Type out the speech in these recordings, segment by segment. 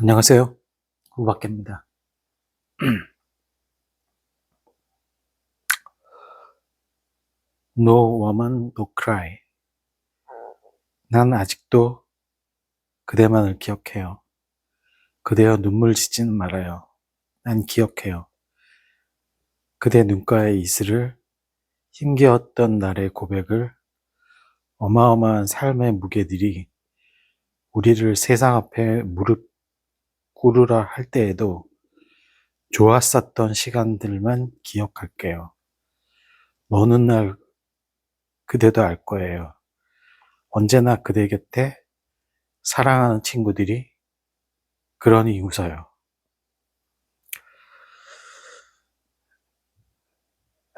안녕하세요. 후박입니다. No woman, no cry. 난 아직도 그대만을 기억해요. 그대여 눈물 짓지는 말아요. 난 기억해요. 그대 눈가의 이슬을 힘겨웠던 날의 고백을 어마어마한 삶의 무게들이 우리를 세상 앞에 무릎 꿇으라 할 때에도 좋았었던 시간들만 기억할게요. 어느 날 그대도 알 거예요. 언제나 그대 곁에 사랑하는 친구들이 그러니 웃어요.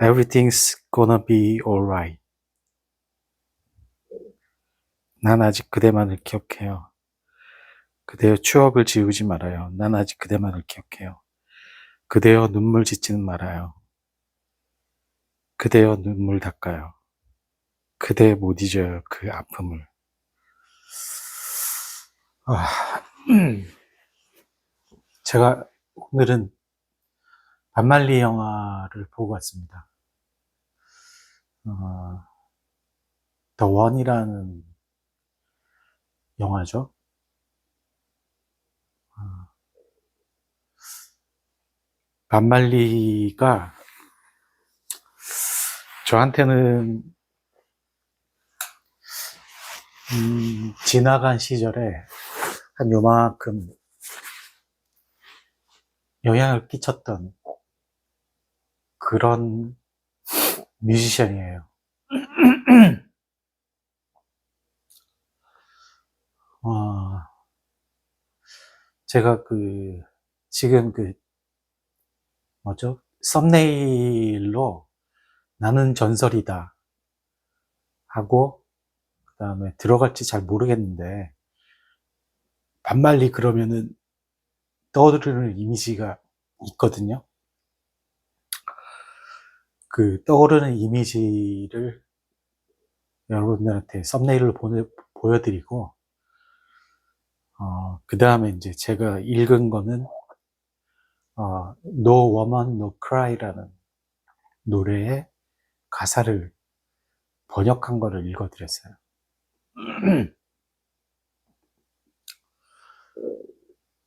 Everything's gonna be alright. 난 아직 그대만을 기억해요. 그대여 추억을 지우지 말아요. 난 아직 그대만을 기억해요. 그대여 눈물 짓지는 말아요. 그대여 눈물 닦아요. 그대 못 잊어요. 그 아픔을. 아, 제가 오늘은 반말리 영화를 보고 왔습니다. 더 원이라는 영화죠. 반말리가 저한테는 지나간 시절에 한 요만큼 영향을 끼쳤던 그런 뮤지션이에요. 어, 제가 지금 뭐죠? 썸네일로 나는 전설이다 하고, 그 다음에 들어갈지 잘 모르겠는데, 반말리 그러면은 떠오르는 이미지가 있거든요. 그 떠오르는 이미지를 여러분들한테 썸네일로 보여드리고, 그 다음에 이제 제가 읽은 거는, No Woman, No Cry라는 노래의 가사를 번역한 거를 읽어드렸어요.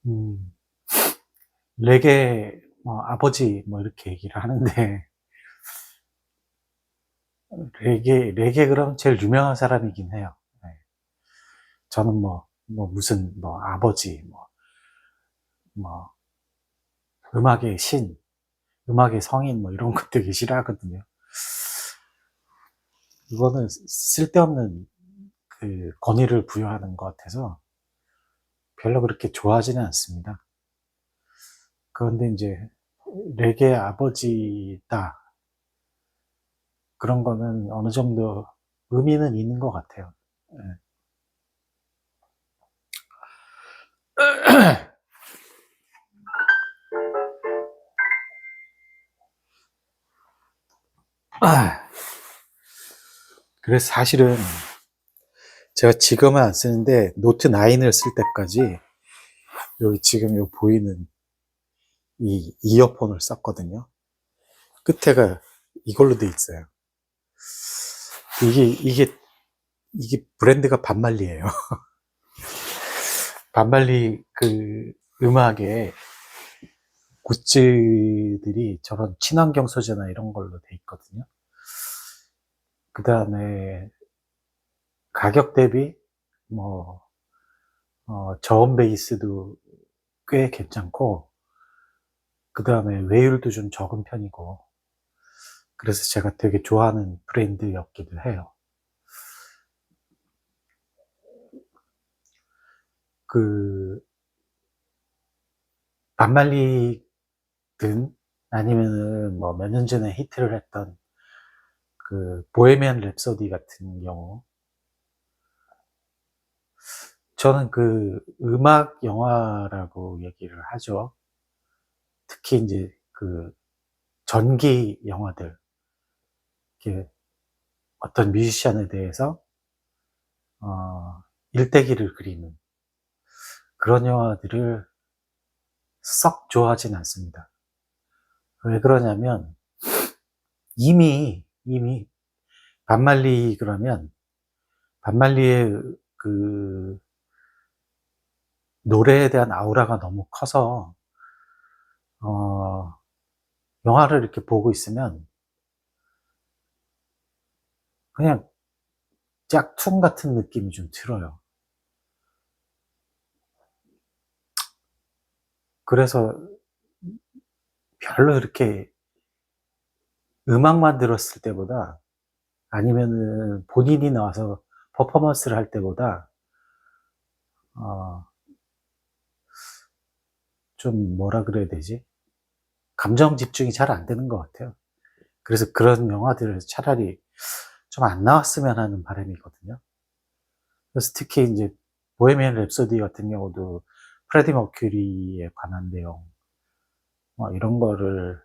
음, 레게, 아버지, 이렇게 얘기를 하는데, 레게 그럼 제일 유명한 사람이긴 해요. 네. 저는 무슨, 아버지, 뭐, 음악의 신, 음악의 성인, 이런 것 되게 싫어하거든요. 이거는 쓸데없는 권위를 부여하는 것 같아서 별로 그렇게 좋아하지는 않습니다. 그런데 이제, 레게 아버지다. 그런 거는 어느 정도 의미는 있는 것 같아요. 네. 그래서 사실은 제가 지금은 안 쓰는데 노트 9을 쓸 때까지 여기 지금 요 보이는 이 이어폰을 썼거든요. 끝에가 이걸로 돼 있어요. 이게 브랜드가 반말리예요. 반말리 음악에 굿즈들이 저런 친환경 소재나 이런 걸로 돼 있거든요. 그 다음에 가격 대비 저음 베이스도 꽤 괜찮고, 그 다음에 외율도 좀 적은 편이고, 그래서 제가 되게 좋아하는 브랜드였기도 해요. 반말리든 아니면은 몇 년 전에 히트를 했던 보헤미안 랩소디 같은 경우, 저는 음악 영화라고 얘기를 하죠. 특히 이제 전기 영화들, 이렇게 어떤 뮤지션에 대해서 일대기를 그리는 그런 영화들을 썩 좋아하진 않습니다. 왜 그러냐면 이미 반말리 그러면 반말리의 그 노래에 대한 아우라가 너무 커서 어 영화를 이렇게 보고 있으면 그냥 짝퉁 같은 느낌이 좀 들어요. 그래서 별로 이렇게 음악만 들었을 때보다 아니면은 본인이 나와서 퍼포먼스를 할 때보다 어 좀 뭐라 그래야 되지? 감정 집중이 잘 안 되는 것 같아요. 그래서 그런 영화들을 차라리 좀 안 나왔으면 하는 바람이거든요. 그래서 특히 인제 보헤미안 랩소디 같은 경우도 프레디 머큐리에 관한 내용 이런 거를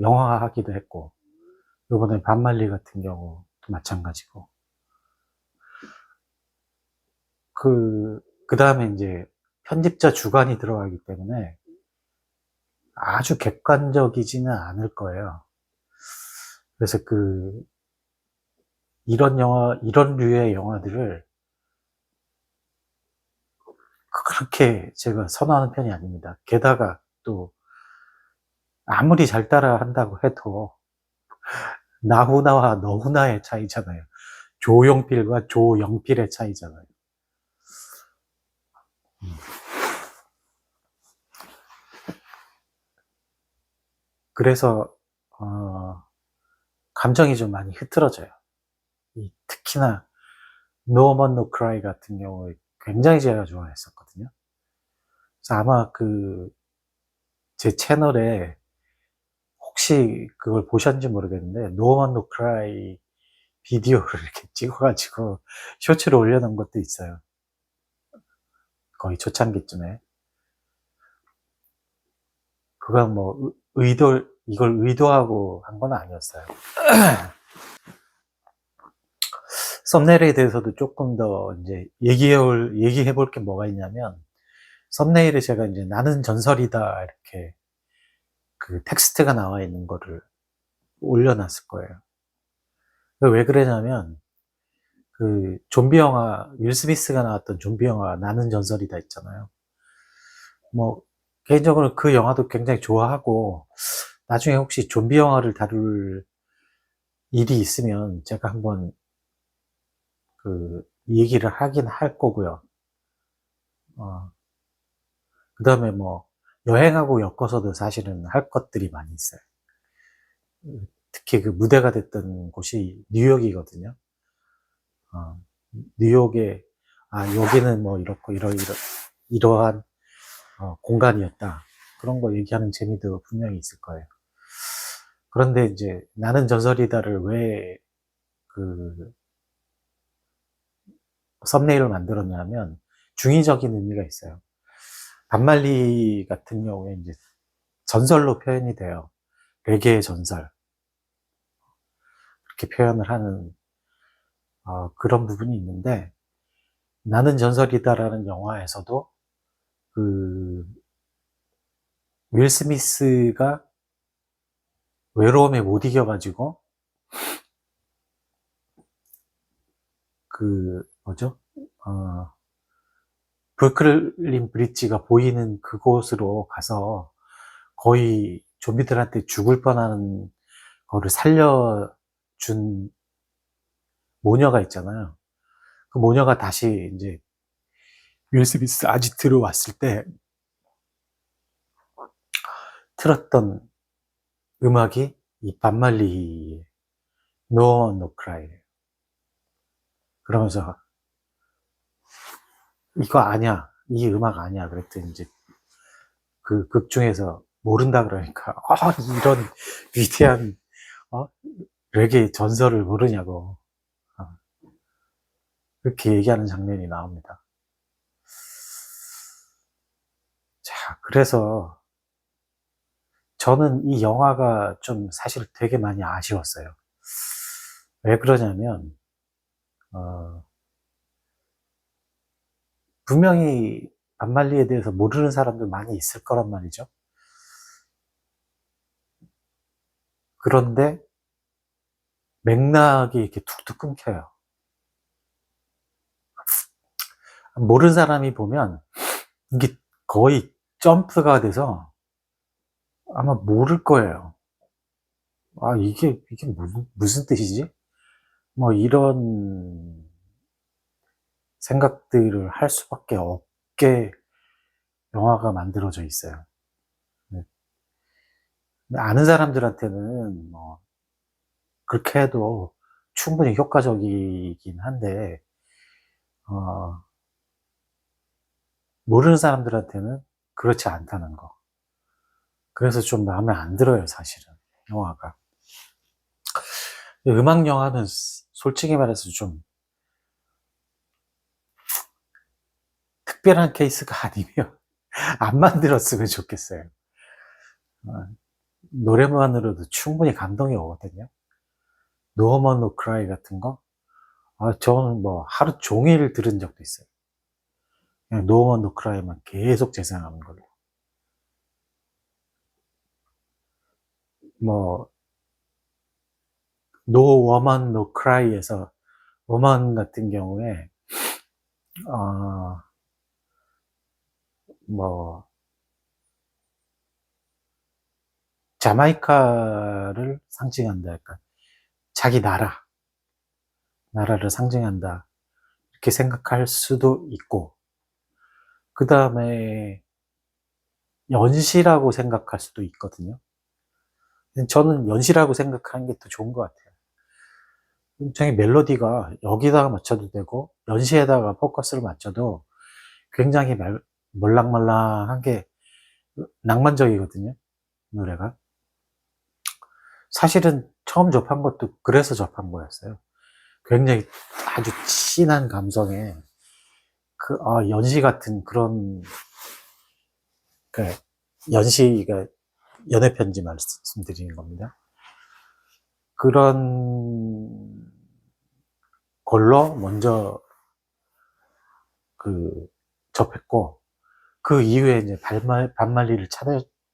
영화화하기도 했고, 요번에 반말리 같은 경우도 마찬가지고. 그다음에 인제 편집자 주관이 들어가기 때문에 아주 객관적이지는 않을 거예요. 그래서 이런 류의 영화들을 그렇게 제가 선호하는 편이 아닙니다. 게다가 또 아무리 잘 따라한다고 해도 나훈아와 너훈아의 차이잖아요. 조용필과 조영필의 차이잖아요. 음. 그래서 어 감정이 좀 많이 흐트러져요. 특히나 No Woman No Cry 같은 경우에 굉장히 제가 좋아했었거든요. 그래서 아마 제 채널에 혹시 그걸 보셨는지 모르겠는데 No Woman No Cry 비디오를 이렇게 찍어 가지고 쇼츠를 올려 놓은 것도 있어요. 거의 초창기쯤에. 그건 뭐 이걸 의도하고 한 건 아니었어요. 썸네일에 대해서도 쪼끔 더 인제 얘기해 볼 게 뭐가 있냐면, 썸네일에 제가 인제 "나는 전설이다." 이렇게 텍스트가 나와 있는 거를 올려 놨을 거예요. 왜 그러냐면 좀비 영화 윌 스미스가 나왔던 좀비 영화 나는 전설이다 있잖아요. 뭐 개인적으로 그 영화도 굉장히 좋아하고, 나중에 혹시 좀비 영화를 다룰 일이 있으면 제가 한번 얘기를 하긴 할 거고요. 어 그다음에 뭐 여행하고 엮어서도 사실은 할 것들이 많이 있어요. 특히 무대가 됐던 곳이 뉴욕이거든요. 어 뉴욕에 여기는 뭐 이렇고 이러한 공간이었다. 그런 거 얘기하는 재미도 분명히 있을 거예요. 그런데 이제 나는 전설이다를 왜 그 썸네일을 만들었냐면 중의적인 의미가 있어요. 반말리 같은 경우에 이제 전설로 표현이 돼요. 레게의 전설. 그렇게 표현을 하는 그런 부분이 있는데, 나는 전설이다라는 영화에서도 그 윌 스미스가 외로움에 못 이겨 가지고 뭐죠? 어 브루클린 브리지가 보이는 그곳으로 가서 거의 좀비들한테 죽을 뻔하는 거를 살려준 모녀가 있잖아요. 그 모녀가 다시 인제 윌 스미스 아지트로 왔을 때 틀었던 음악이 이 반말리의 No One No Cry예요. 그러면서 "이거 아냐. 이 음악 아니야." 그랬더니 인제 극 중에서 모른다 그러니까 이런 위대한 어 레게 전설을 모르냐고 어 그렇게 얘기하는 장면이 나옵니다. 자, 그래서 저는 이 영화가 좀 사실 되게 많이 아쉬웠어요. 왜 그러냐면 어 분명히 반말리에 대해서 모르는 사람도 많이 있을 거란 말이죠. 그런데 맥락이 이렇게 툭툭 끊겨요. 모르는 사람이 보면 이게 거의 점프가 돼서 아마 모를 거예요. 아, 이게 무슨 뜻이지? 뭐 이런 생각들을 할 수밖에 없게 영화가 만들어져 있어요. 네. 아는 사람들한테는 뭐 그렇게 해도 충분히 효과적이긴 한데, 어, 모르는 사람들한테는 그렇지 않다는 거. 그래서 좀 마음에 안 들어요, 사실은, 영화가. 음악 영화는 솔직히 말해서 좀 특별한 케이스가 아니면 안 만들었으면 좋겠어요. 어, 노래만으로도 충분히 감동이 오거든요. No Woman No Cry 같은 거. 아, 저는 뭐 하루 종일 들은 적도 있어요. 그냥 No Woman No Cry만 계속 재생하는 걸로. 뭐 No Woman No Cry에서 woman 같은 경우에 어, 뭐 자마이카를 상징한다, 약간 자기 나라를 상징한다 이렇게 생각할 수도 있고, 그 다음에 연시라고 생각할 수도 있거든요. 저는 연시라고 생각하는 게 더 좋은 것 같아요. 굉장히 멜로디가 여기다가 맞춰도 되고 연시에다가 포커스를 맞춰도 굉장히 몰랑몰랑한 게 낭만적이거든요, 노래가. 사실은 처음 접한 것도 그래서 접한 거였어요. 굉장히 아주 진한 감성에 연시 같은 그런, 그 연시가 연애 편지 말씀드리는 겁니다. 그런 걸로 먼저 그 접했고, 그 이후에 이제 반말리를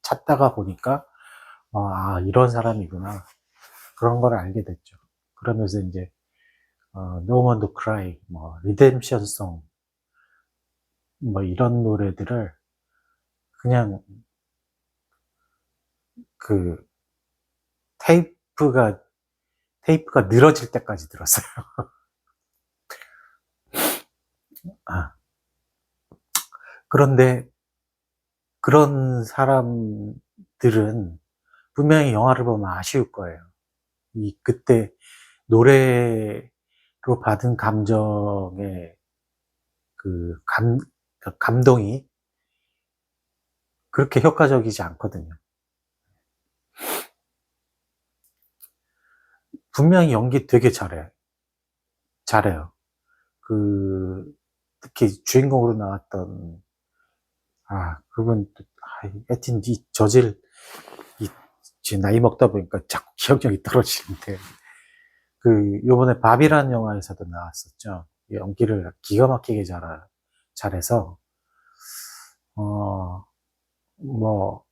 찾다가 보니까 이런 사람이구나, 그런 걸 알게 됐죠. 그러면서 이제 No One to Cry, 뭐 리뎀션 송, 뭐 이런 노래들을 그냥 그 테이프가 테이프가 늘어질 때까지 들었어요. 아, 그런데 그런 사람들은 분명히 영화를 보면 아쉬울 거예요. 그때 노래로 받은 감정의 그 감동이 그렇게 효과적이지 않거든요. 분명히 연기 되게 잘해요. 특히 주인공으로 나왔던, 그분, 하여튼, 지금 나이 먹다 보니까 자꾸 기억력이 떨어지는데, 요번에 밥이라는 영화에서도 나왔었죠. 연기를 기가 막히게 잘해서, 어, 뭐,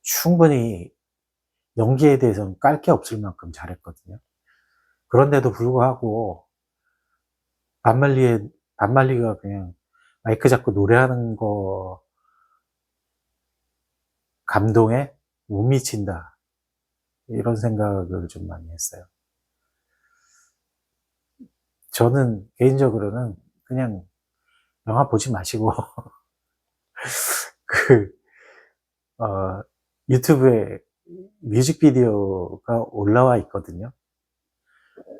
충분히 연기에 대해서는 깔 게 없을 만큼 잘했거든요. 그런데도 불구하고, 반말리가 그냥 마이크 잡고 노래하는 거 감동에 못 미친다, 이런 생각을 좀 많이 했어요. 저는 개인적으로는 그냥 영화 보지 마시고 그 유튜브에 뮤직비디오가 올라와 있거든요.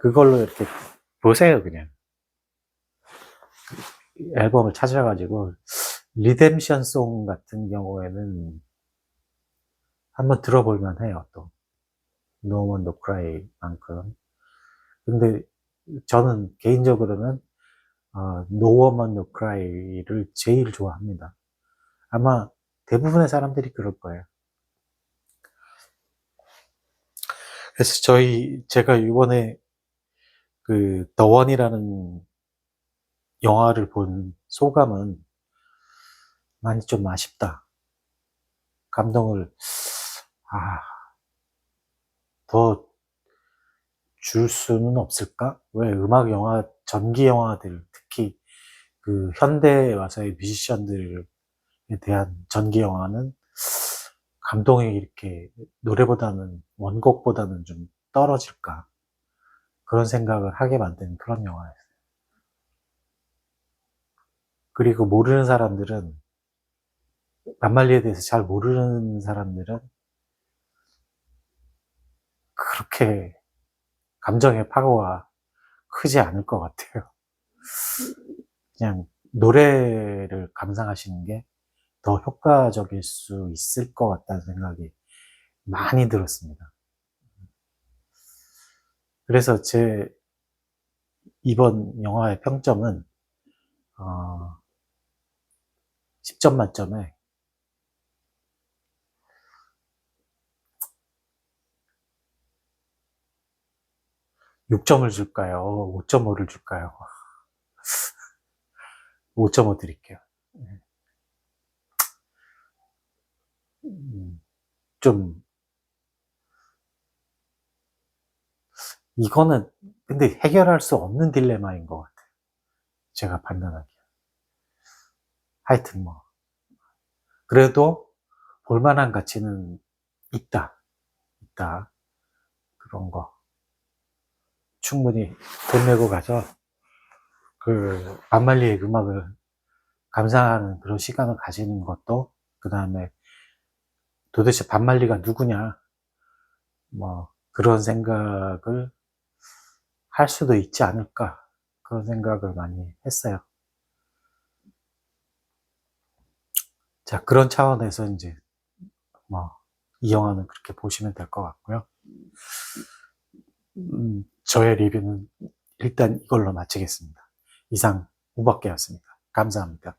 그걸로 이렇게 보세요. 그냥 앨범을 찾아가지고 리뎀션 송 같은 경우에는 한번 들어볼만 해요. 또 No One No Cry 만큼. 근데 저는 개인적으로는 No Woman No Cry를 제일 좋아합니다. 아마 대부분의 사람들이 그럴 거예요. 그래서 제가 이번에 더 원이라는 영화를 본 소감은, 많이 좀 아쉽다. 감동을, 더 줄 수는 없을까? 왜 음악 영화, 전기 영화들, 특히 그 현대에 와서의 뮤지션들에 대한 전기 영화는 감동이 이렇게 노래보다는, 원곡보다는 좀 떨어질까? 그런 생각을 하게 만든 그런 영화예요. 그리고 모르는 사람들은, 만말리에 대해서 잘 모르는 사람들은 그렇게 감정의 파고가 크지 않을 것 같아요. 그냥 노래를 감상하시는 게 더 효과적일 수 있을 것 같다는 생각이 많이 들었습니다. 그래서 제 이번 영화의 평점은, 어, 10점 만점에 6점을 줄까요? 5.5를 줄까요? 5.5 드릴게요. 네. 좀, 이거는 근데 해결할 수 없는 딜레마인 것 같아요. 제가 판단하기에. 하여튼 뭐. 그래도 볼만한 가치는 있다. 있다. 그런 거. 충분히 돈 내고 가서 그 반말리의 음악을 감상하는 그런 시간을 가지는 것도, 그 다음에 도대체 반말리가 누구냐, 뭐 그런 생각을 할 수도 있지 않을까, 그런 생각을 많이 했어요. 자, 그런 차원에서 이제 뭐 이 영화는 그렇게 보시면 될 것 같고요. 저의 리뷰는 일단 이걸로 마치겠습니다. 이상 우박계였습니다. 감사합니다.